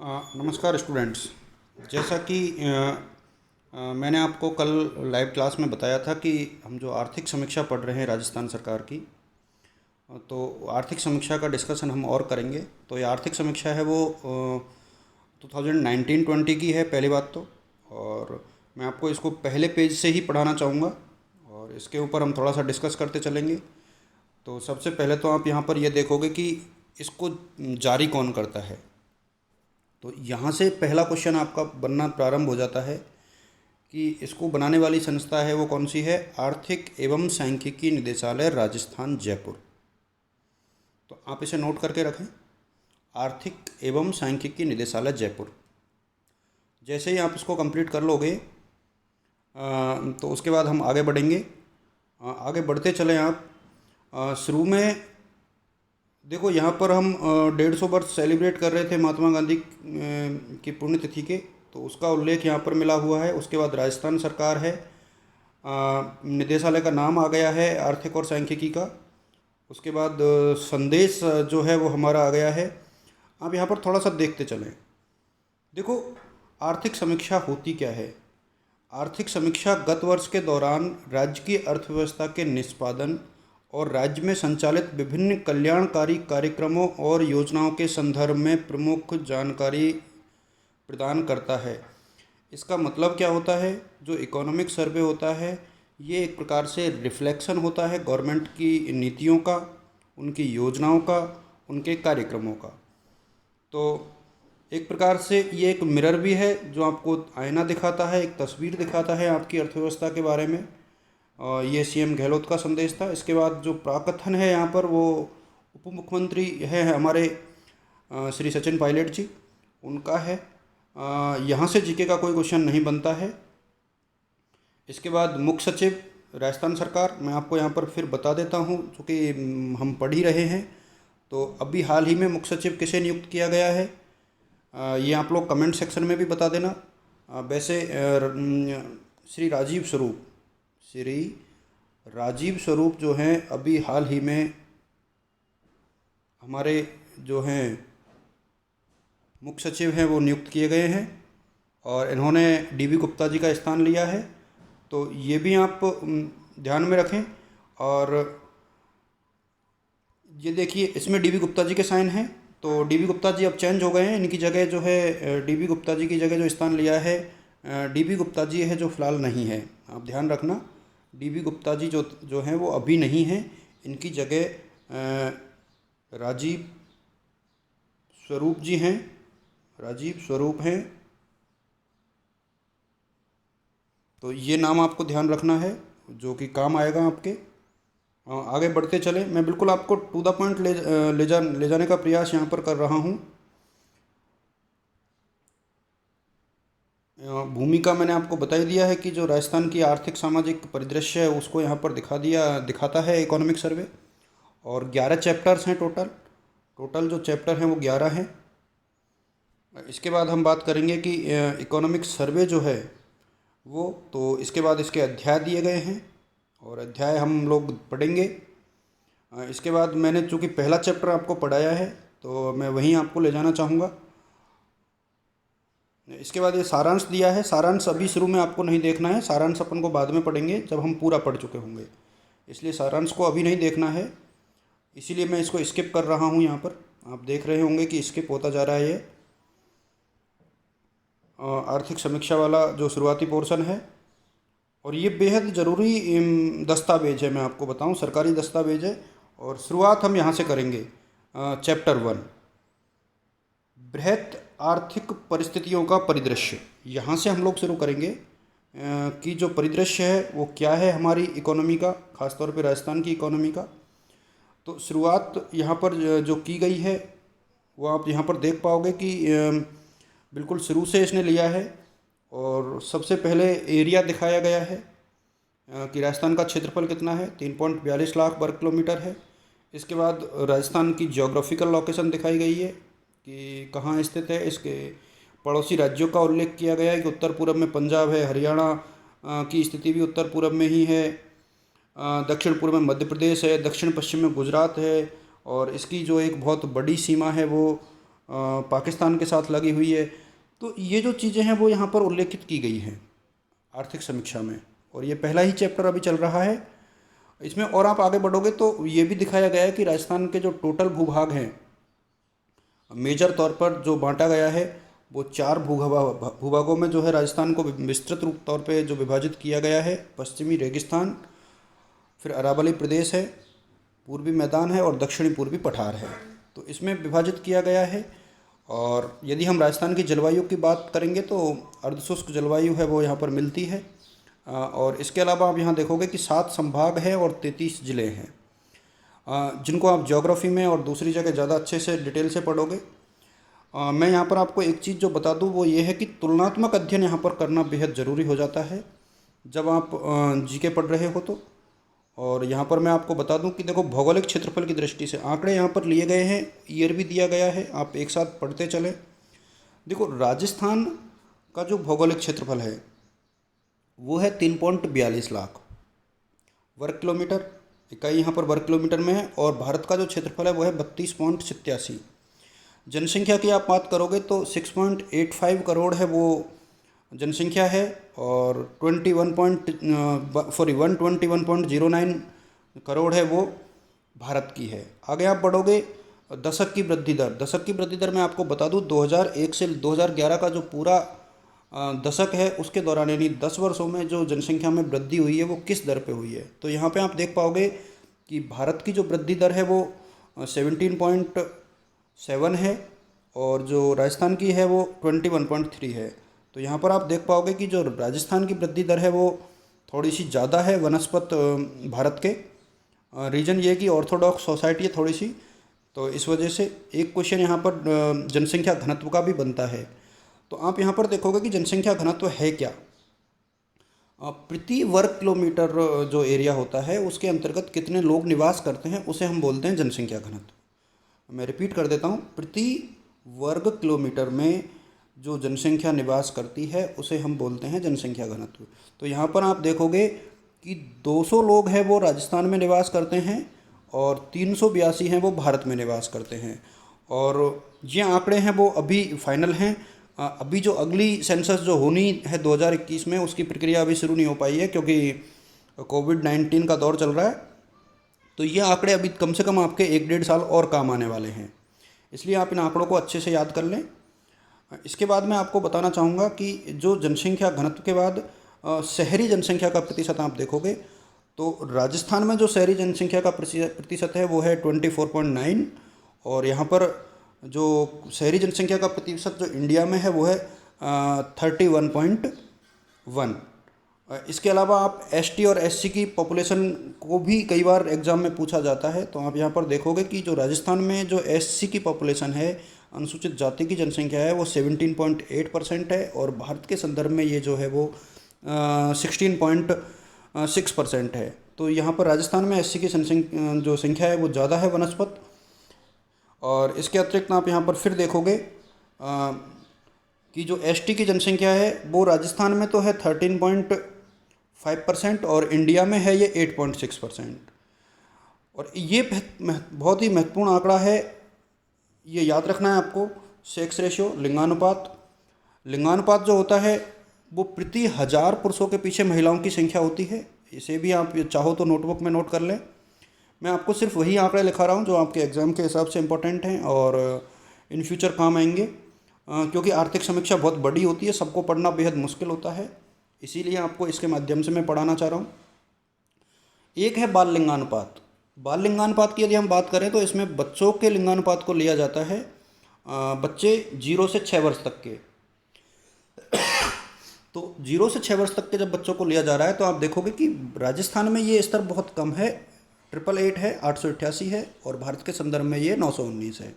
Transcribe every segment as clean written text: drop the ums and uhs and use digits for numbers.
नमस्कार स्टूडेंट्स। जैसा कि मैंने आपको कल लाइव क्लास में बताया था कि हम जो आर्थिक समीक्षा पढ़ रहे हैं राजस्थान सरकार की, तो आर्थिक समीक्षा का डिस्कशन हम और करेंगे। तो ये आर्थिक समीक्षा है वो 2019-20 की है पहली बात तो। और मैं आपको इसको पहले पेज से ही पढ़ाना चाहूँगा और इसके ऊपर हम थोड़ा सा डिस्कस करते चलेंगे। तो सबसे पहले तो आप यहाँ पर ये देखोगे कि इसको जारी कौन करता है। तो यहाँ से पहला क्वेश्चन आपका बनना प्रारंभ हो जाता है कि इसको बनाने वाली संस्था है वो कौन सी है। आर्थिक एवं सांख्यिकी निदेशालय राजस्थान जयपुर। तो आप इसे नोट करके रखें, आर्थिक एवं सांख्यिकी निदेशालय जयपुर। जैसे ही आप इसको कंप्लीट कर लोगे तो उसके बाद हम आगे बढ़ेंगे। आगे बढ़ते चलें आप। शुरू में देखो, यहाँ पर हम 150 वर्ष सेलिब्रेट कर रहे थे महात्मा गांधी की पुण्यतिथि के, तो उसका उल्लेख यहाँ पर मिला हुआ है। उसके बाद राजस्थान सरकार है, निदेशालय का नाम आ गया है आर्थिक और सांख्यिकी का। उसके बाद संदेश जो है वो हमारा आ गया है। आप यहाँ पर थोड़ा सा देखते चलें। देखो, आर्थिक समीक्षा होती क्या है। आर्थिक समीक्षा गत वर्ष के दौरान राज्य की अर्थव्यवस्था के निष्पादन और राज्य में संचालित विभिन्न कल्याणकारी कार्यक्रमों और योजनाओं के संदर्भ में प्रमुख जानकारी प्रदान करता है। इसका मतलब क्या होता है, जो इकोनॉमिक सर्वे होता है ये एक प्रकार से रिफ्लेक्शन होता है गवर्नमेंट की नीतियों का, उनकी योजनाओं का, उनके कार्यक्रमों का। तो एक प्रकार से ये एक मिरर भी है जो आपको आईना दिखाता है, एक तस्वीर दिखाता है आपकी अर्थव्यवस्था के बारे में। ये सीएम गहलोत का संदेश था। इसके बाद जो प्राकथन है यहाँ पर वो उप मुख्यमंत्री है हमारे श्री सचिन पायलट जी, उनका है। यहाँ से जीके का कोई क्वेश्चन नहीं बनता है। इसके बाद मुख्य सचिव राजस्थान सरकार, मैं आपको यहाँ पर फिर बता देता हूँ चूँकि हम पढ़ ही रहे हैं। तो अभी हाल ही में मुख्य सचिव किसे नियुक्त किया गया है ये आप लोग कमेंट सेक्शन में भी बता देना। वैसे श्री राजीव स्वरूप जो हैं अभी हाल ही में हमारे जो हैं मुख्य सचिव हैं वो नियुक्त किए गए हैं और इन्होंने डीबी गुप्ता जी का स्थान लिया है। तो ये भी आप ध्यान में रखें। और ये देखिए, इसमें डीबी गुप्ता जी के साइन हैं। तो डीबी गुप्ता जी अब चेंज हो गए हैं, इनकी जगह जो है डीबी गुप्ता जी की जगह जो स्थान लिया है डीबी गुप्ता जी है, जो फ़िलहाल नहीं है। आप ध्यान रखना, डीबी गुप्ता जी जो हैं वो अभी नहीं हैं, इनकी जगह राजीव स्वरूप जी हैं, राजीव स्वरूप हैं। तो ये नाम आपको ध्यान रखना है जो कि काम आएगा आपके। आगे बढ़ते चले, मैं बिल्कुल आपको टू द पॉइंट ले जाने का प्रयास यहाँ पर कर रहा हूँ। भूमिका मैंने आपको बता ही दिया है कि जो राजस्थान की आर्थिक सामाजिक परिदृश्य है उसको यहाँ पर दिखाता है इकोनॉमिक सर्वे। और 11 चैप्टर्स हैं टोटल जो चैप्टर हैं वो 11 हैं। इसके बाद हम बात करेंगे कि इकोनॉमिक सर्वे जो है वो, तो इसके बाद इसके अध्याय दिए गए हैं और अध्याय हम लोग पढ़ेंगे। इसके बाद मैंने चूँकि पहला चैप्टर आपको पढ़ाया है तो मैं वहीं आपको ले जाना चाहूँगा। इसके बाद ये सारांश दिया है। सारांश अभी शुरू में आपको नहीं देखना है, सारांश अपन को बाद में पढ़ेंगे जब हम पूरा पढ़ चुके होंगे, इसलिए सारांश को अभी नहीं देखना है। इसीलिए मैं इसको स्किप कर रहा हूँ। यहाँ पर आप देख रहे होंगे कि स्किप होता जा रहा है ये आर्थिक समीक्षा वाला जो शुरुआती पोर्शन है। और ये बेहद ज़रूरी दस्तावेज है, मैं आपको बताऊं, सरकारी दस्तावेज है। और शुरुआत हम यहाँ से करेंगे। चैप्टर 1, बृहत आर्थिक परिस्थितियों का परिदृश्य। यहाँ से हम लोग शुरू करेंगे कि जो परिदृश्य है वो क्या है हमारी इकोनॉमी का, ख़ासतौर पे राजस्थान की इकोनॉमी का। तो शुरुआत यहाँ पर जो की गई है वो आप यहाँ पर देख पाओगे कि बिल्कुल शुरू से इसने लिया है। और सबसे पहले एरिया दिखाया गया है कि राजस्थान का क्षेत्रफल कितना है, 3.42 लाख वर्ग किलोमीटर है। इसके बाद राजस्थान की ज्योग्राफिकल लोकेशन दिखाई गई है कि कहाँ स्थित है। इसके पड़ोसी राज्यों का उल्लेख किया गया है कि उत्तर पूर्व में पंजाब है, हरियाणा की स्थिति भी उत्तर पूर्व में ही है, दक्षिण पूर्व में मध्य प्रदेश है, दक्षिण पश्चिम में गुजरात है। और इसकी जो एक बहुत बड़ी सीमा है वो पाकिस्तान के साथ लगी हुई है। तो ये जो चीज़ें हैं वो यहाँ पर उल्लेखित की गई हैं आर्थिक समीक्षा में, और ये पहला ही चैप्टर अभी चल रहा है इसमें। और आप आगे बढ़ोगे तो ये भी दिखाया गया है कि राजस्थान के जो टोटल भूभाग हैं मेजर तौर पर जो बांटा गया है वो 4 भूभागों में जो है राजस्थान को विस्तृत रूप तौर पे जो विभाजित किया गया है। पश्चिमी रेगिस्तान, फिर अरावली प्रदेश है, पूर्वी मैदान है और दक्षिणी पूर्वी पठार है। तो इसमें विभाजित किया गया है। और यदि हम राजस्थान की जलवायु की बात करेंगे तो अर्धशुष्क जलवायु है वो यहाँ पर मिलती है। और इसके अलावा आप यहाँ देखोगे कि 7 संभाग हैं और 33 ज़िले हैं, जिनको आप ज्योग्राफी में और दूसरी जगह ज़्यादा अच्छे से डिटेल से पढ़ोगे। मैं यहाँ पर आपको एक चीज़ जो बता दूँ वो ये है कि तुलनात्मक अध्ययन यहाँ पर करना बेहद ज़रूरी हो जाता है जब आप जीके पढ़ रहे हो तो। और यहाँ पर मैं आपको बता दूं कि देखो भौगोलिक क्षेत्रफल की दृष्टि से आंकड़े यहाँ पर लिए गए हैं, ईयर भी दिया गया है, आप एक साथ पढ़ते चलें। देखो राजस्थान का जो भौगोलिक क्षेत्रफल है वो है 3.42 लाख वर्ग किलोमीटर, इकाई यहाँ पर वर्ग किलोमीटर में है। और भारत का जो क्षेत्रफल है वो है 32.87। जनसंख्या की आप बात करोगे तो 6.85 करोड़ है वो जनसंख्या है, और 121.09 करोड़ है वो भारत की है। आगे आप बढ़ोगे, दशक की वृद्धि दर मैं आपको बता दूं 2001 से 2011 का जो पूरा दशक है उसके दौरान, यानी 10 वर्षों में जो जनसंख्या में वृद्धि हुई है वो किस दर पे हुई है। तो यहाँ पे आप देख पाओगे कि भारत की जो वृद्धि दर है वो 17.7 है, और जो राजस्थान की है वो 21.3 है। तो यहाँ पर आप देख पाओगे कि जो राजस्थान की वृद्धि दर है वो थोड़ी सी ज़्यादा है वनस्पत भारत के। रीजन ये कि ऑर्थोडॉक्स सोसाइटी है थोड़ी सी, तो इस वजह से एक क्वेश्चन यहाँ पर जनसंख्या घनत्व का भी बनता है। तो आप यहाँ पर देखोगे कि जनसंख्या घनत्व है क्या। प्रति वर्ग किलोमीटर जो एरिया होता है उसके अंतर्गत कितने लोग निवास करते हैं उसे हम बोलते हैं जनसंख्या घनत्व। मैं रिपीट कर देता हूँ, प्रति वर्ग किलोमीटर में जो जनसंख्या निवास करती है उसे हम बोलते हैं जनसंख्या घनत्व। तो यहाँ पर आप देखोगे कि 200 लोग हैं वो राजस्थान में निवास करते हैं और 382 हैं वो भारत में निवास करते हैं। और ये आंकड़े हैं वो अभी फाइनल हैं। अभी जो अगली सेंसस जो होनी है 2021 में उसकी प्रक्रिया अभी शुरू नहीं हो पाई है क्योंकि कोविड-19 का दौर चल रहा है। तो ये आंकड़े अभी कम से कम आपके 1-1.5 साल और काम आने वाले हैं, इसलिए आप इन आंकड़ों को अच्छे से याद कर लें। इसके बाद मैं आपको बताना चाहूँगा कि जो जनसंख्या घनत्व के बाद शहरी जनसंख्या का प्रतिशत आप देखोगे तो राजस्थान में जो शहरी जनसंख्या का प्रतिशत है वो है 24.9, और यहाँ पर जो शहरी जनसंख्या का प्रतिशत जो इंडिया में है वो है 31.1। इसके अलावा आप एसटी और एससी की पॉपुलेशन को भी कई बार एग्ज़ाम में पूछा जाता है। तो आप यहाँ पर देखोगे कि जो राजस्थान में जो एससी की पॉपुलेशन है, अनुसूचित जाति की जनसंख्या है वो 17.8% है, और भारत के संदर्भ में ये जो है वो 16.6% है। तो यहाँ पर राजस्थान में एससी की जो संख्या है वो ज़्यादा है वनस्पत। और इसके अतिरिक्त आप यहाँ पर फिर देखोगे कि जो एसटी की जनसंख्या है वो राजस्थान में तो है 13.5% और इंडिया में है ये 8.6%। और ये बहुत ही महत्वपूर्ण आंकड़ा है, ये याद रखना है आपको। सेक्स रेशियो, लिंगानुपात जो होता है वो प्रति 1000 पुरुषों के पीछे महिलाओं की संख्या होती है। इसे भी आप चाहो तो नोटबुक में नोट कर लें। मैं आपको सिर्फ वही आंकड़े लिखा रहा हूँ जो आपके एग्ज़ाम के हिसाब से इम्पोर्टेंट हैं और इन फ्यूचर काम आएंगे, क्योंकि आर्थिक समीक्षा बहुत बड़ी होती है, सबको पढ़ना बेहद मुश्किल होता है, इसीलिए आपको इसके माध्यम से मैं पढ़ाना चाह रहा हूँ। एक है बाल लिंगानुपात। बाल लिंगानुपात की यदि हम बात करें तो इसमें बच्चों के लिंगानुपात को लिया जाता है, बच्चे 0 से 6 वर्ष तक के। तो 0 से 6 वर्ष तक के जब बच्चों को लिया जा रहा है तो आप देखोगे कि राजस्थान में ये स्तर बहुत कम है, 888 है, 888 है, और भारत के संदर्भ में ये 919 है।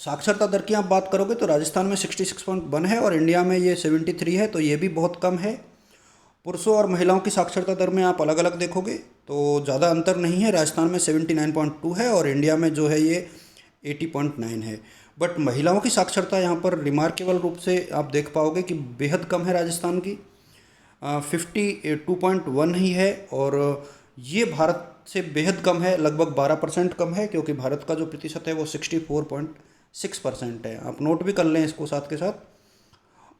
साक्षरता दर की आप बात करोगे तो राजस्थान में 66.1 है और इंडिया में ये 73 है, तो ये भी बहुत कम है। पुरुषों और महिलाओं की साक्षरता दर में आप अलग अलग देखोगे तो ज़्यादा अंतर नहीं है, राजस्थान में 79.2 है और इंडिया में जो है ये 80.9 है। बट महिलाओं की साक्षरता यहाँ पर रिमार्केबल रूप से आप देख पाओगे कि बेहद कम है राजस्थान की, 52.1 ही है, और ये भारत से बेहद कम है, लगभग 12% कम है, क्योंकि भारत का जो प्रतिशत है वो 6% है। आप नोट भी कर लें इसको साथ के साथ।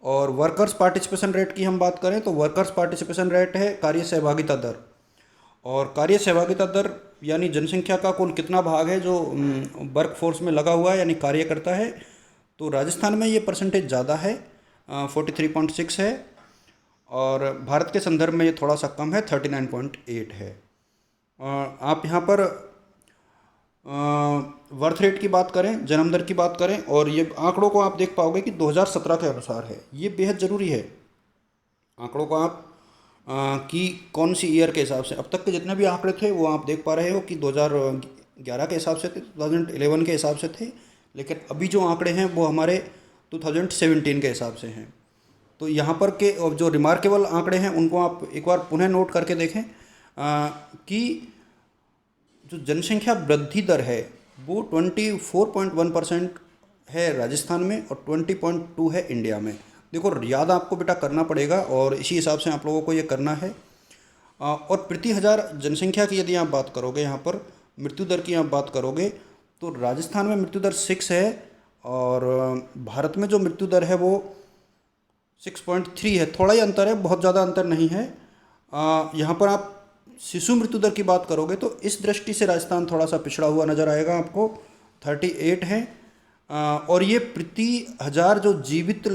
और वर्कर्स पार्टिसिपेशन रेट की हम बात करें तो वर्कर्स पार्टिसिपेशन रेट है कार्य सहभागिता दर। और कार्य सहभागिता दर यानी जनसंख्या का कुल कितना भाग है जो वर्क फोर्स में लगा हुआ है यानी कार्य करता है। तो राजस्थान में ये परसेंटेज ज़्यादा है, 43.6 है। और भारत के संदर्भ में ये थोड़ा सा कम है, 39.8 है। आप यहाँ पर बर्थ रेट की बात करें, जन्म दर की बात करें, और ये आंकड़ों को आप देख पाओगे कि 2017 के अनुसार है। ये बेहद ज़रूरी है आंकड़ों को आप कि कौन सी ईयर के हिसाब से, अब तक के जितने भी आंकड़े थे वो आप देख पा रहे हो कि 2011 के हिसाब से थे, 2011 के हिसाब से थे। लेकिन अभी जो आंकड़े हैं वो हमारे 2017 के हिसाब से हैं। तो यहाँ पर के जो रिमार्केबल आंकड़े हैं उनको आप एक बार पुनः नोट करके देखें कि जो जनसंख्या वृद्धि दर है वो 24.1% है राजस्थान में और 20.2 है इंडिया में। देखो याद आपको बेटा करना पड़ेगा और इसी हिसाब से आप लोगों को ये करना है। और प्रति हज़ार जनसंख्या की यदि आप बात करोगे, यहाँ पर मृत्यु दर की आप बात करोगे तो राजस्थान में मृत्यु दर 6 है और भारत में जो मृत्यु दर है वो 6.3 है। थोड़ा ही अंतर है, बहुत ज़्यादा अंतर नहीं है। यहाँ पर आप शिशु मृत्यु दर की बात करोगे तो इस दृष्टि से राजस्थान थोड़ा सा पिछड़ा हुआ नज़र आएगा आपको, 38 है। और ये प्रति हज़ार जो जीवित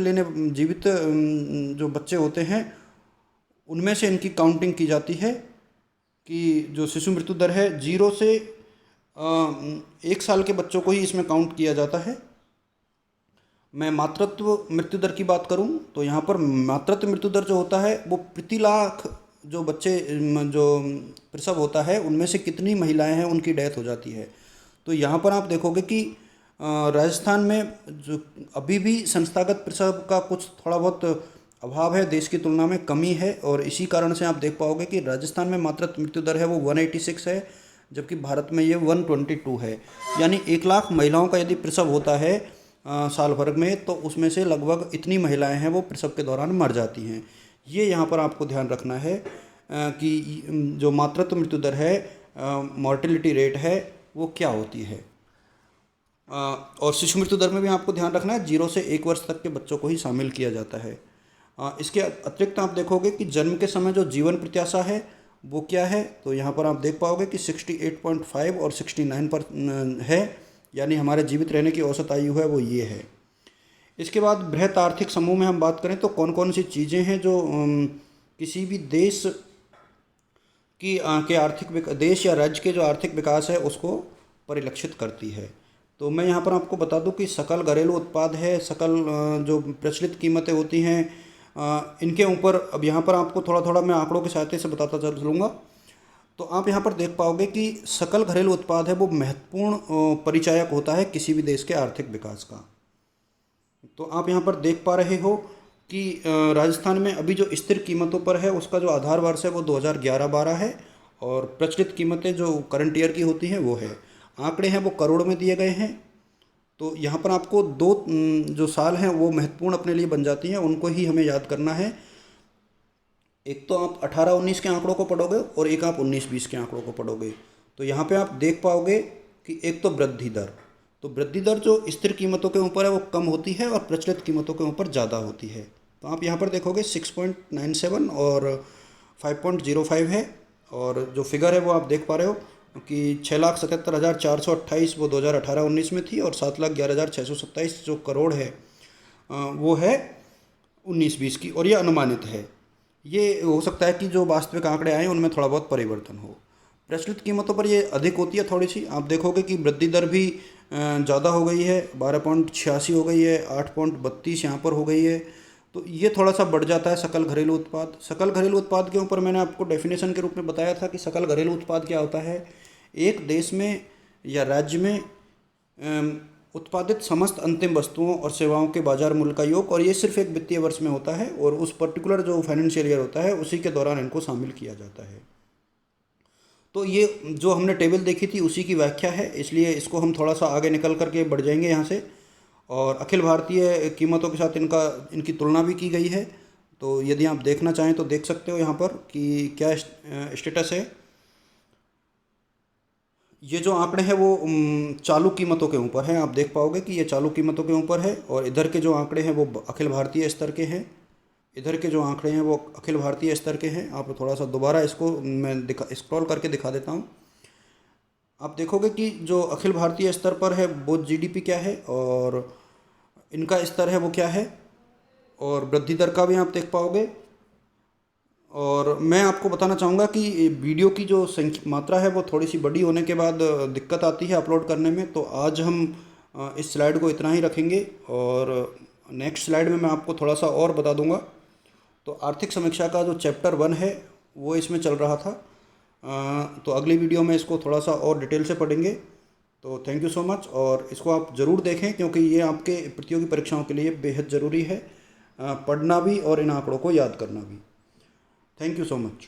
जो बच्चे होते हैं उनमें से इनकी काउंटिंग की जाती है कि जो शिशु मृत्यु दर है 0 से 1 साल के बच्चों को ही इसमें काउंट किया जाता है। मैं मातृत्व मृत्यु दर की बात करूं तो यहाँ पर मातृत्व मृत्यु दर जो होता है वो प्रति लाख जो बच्चे जो प्रसव होता है उनमें से कितनी महिलाएं हैं उनकी डेथ हो जाती है। तो यहाँ पर आप देखोगे कि राजस्थान में जो अभी भी संस्थागत प्रसव का कुछ थोड़ा बहुत अभाव है, देश की तुलना में कमी है। और इसी कारण से आप देख पाओगे कि राजस्थान में मातृत्व मृत्यु दर है वो 186 है, जबकि भारत में ये 122 है। यानी 1 लाख महिलाओं का यदि प्रसव होता है साल भर में तो उसमें से लगभग इतनी महिलाएं हैं वो प्रसव के दौरान मर जाती हैं। ये यहाँ पर आपको ध्यान रखना है कि जो मातृत्व मृत्यु दर है, मॉर्टेलिटी रेट है, वो क्या होती है। और शिशु मृत्यु दर में भी आपको ध्यान रखना है, 0 से 1 वर्ष तक के बच्चों को ही शामिल किया जाता है। इसके अतिरिक्त आप देखोगे कि जन्म के समय जो जीवन प्रत्याशा है वो क्या है। तो यहाँ पर आप देख पाओगे कि 68.5 और 69 पर है, यानी हमारे जीवित रहने की औसत आयु है वो ये है। इसके बाद बृहत आर्थिक समूह में हम बात करें तो कौन कौन सी चीज़ें हैं जो किसी भी देश की देश या राज्य के जो आर्थिक विकास है उसको परिलक्षित करती है। तो मैं यहाँ पर आपको बता दूं कि सकल घरेलू उत्पाद है, सकल जो प्रचलित कीमतें होती हैं इनके ऊपर अब यहाँ पर आपको थोड़ा थोड़ा मैं आंकड़ों की सहायता से बताता चलूँगा। तो आप यहाँ पर देख पाओगे कि सकल घरेलू उत्पाद है वो महत्वपूर्ण परिचायक होता है किसी भी देश के आर्थिक विकास का। तो आप यहाँ पर देख पा रहे हो कि राजस्थान में अभी जो स्थिर कीमतों पर है उसका जो आधार वर्ष है वो 2011-12 है और प्रचलित कीमतें जो करंट ईयर की होती हैं वो है। आंकड़े हैं वो करोड़ में दिए गए हैं। तो यहाँ पर आपको दो जो साल हैं वो महत्वपूर्ण अपने लिए बन जाती हैं, उनको ही हमें याद करना है। एक तो आप 18-19 के आंकड़ों को पढ़ोगे और एक आप 19-20 के आंकड़ों को पढ़ोगे। तो यहाँ पे आप देख पाओगे कि एक तो वृद्धि दर, तो वृद्धि दर जो स्थिर कीमतों के ऊपर है वो कम होती है और प्रचलित कीमतों के ऊपर ज़्यादा होती है। तो आप यहाँ पर देखोगे 6.97 और 5.05 है। और जो फिगर है वो आप देख पा रहे हो कि 6,77,428 वो 2018-19 में थी और 7,11,627 जो करोड़ है वो है 19-20 की, और ये अनुमानित है। ये हो सकता है कि जो वास्तविक आंकड़े आए उनमें थोड़ा बहुत परिवर्तन हो। प्रचलित कीमतों पर ये अधिक होती है थोड़ी सी। आप देखोगे कि वृद्धि दर भी ज़्यादा हो गई है, 12.86 हो गई है, 8.32 यहाँ पर हो गई है। तो ये थोड़ा सा बढ़ जाता है सकल घरेलू उत्पाद। सकल घरेलू उत्पाद के ऊपर मैंने आपको डेफिनेशन के रूप में बताया था कि सकल घरेलू उत्पाद क्या होता है। एक देश में या राज्य में उत्पादित समस्त अंतिम वस्तुओं और सेवाओं के बाजार मूल्य का योग, और ये सिर्फ एक वित्तीय वर्ष में होता है और उस पर्टिकुलर जो फाइनेंशियल ईयर होता है उसी के दौरान इनको शामिल किया जाता है। तो ये जो हमने टेबल देखी थी उसी की व्याख्या है, इसलिए इसको हम थोड़ा सा आगे निकल करके बढ़ जाएंगे यहाँ से। और अखिल भारतीय कीमतों के साथ इनकी तुलना भी की गई है। तो यदि आप देखना चाहें तो देख सकते हो यहाँ पर कि क्या स्टेटस है। ये जो आंकड़े हैं वो चालू कीमतों के ऊपर हैं। आप देख पाओगे कि ये चालू कीमतों के ऊपर है, और इधर के जो आंकड़े हैं वो अखिल भारतीय स्तर के हैं। इधर के जो आंकड़े हैं वो अखिल भारतीय स्तर के हैं। आप थोड़ा सा दोबारा इसको मैं दिखा स्क्रॉल करके दिखा देता हूँ। आप देखोगे कि जो अखिल भारतीय स्तर पर है वो जीडीपी क्या है, और इनका स्तर है वो क्या है, और वृद्धि दर का भी आप देख पाओगे। और मैं आपको बताना चाहूँगा कि वीडियो की जो संख्या मात्रा है वो थोड़ी सी बड़ी होने के बाद दिक्कत आती है अपलोड करने में। तो आज हम इस स्लाइड को इतना ही रखेंगे, और नेक्स्ट स्लाइड में मैं आपको थोड़ा सा और बता दूंगा। तो आर्थिक समीक्षा का जो चैप्टर 1 है वो इसमें चल रहा था। तो अगली वीडियो में इसको थोड़ा सा और डिटेल से पढ़ेंगे। तो थैंक यू सो मच, और इसको आप ज़रूर देखें क्योंकि ये आपके प्रतियोगी परीक्षाओं के लिए बेहद ज़रूरी है, पढ़ना भी और इन आंकड़ों को याद करना भी। Thank you so much.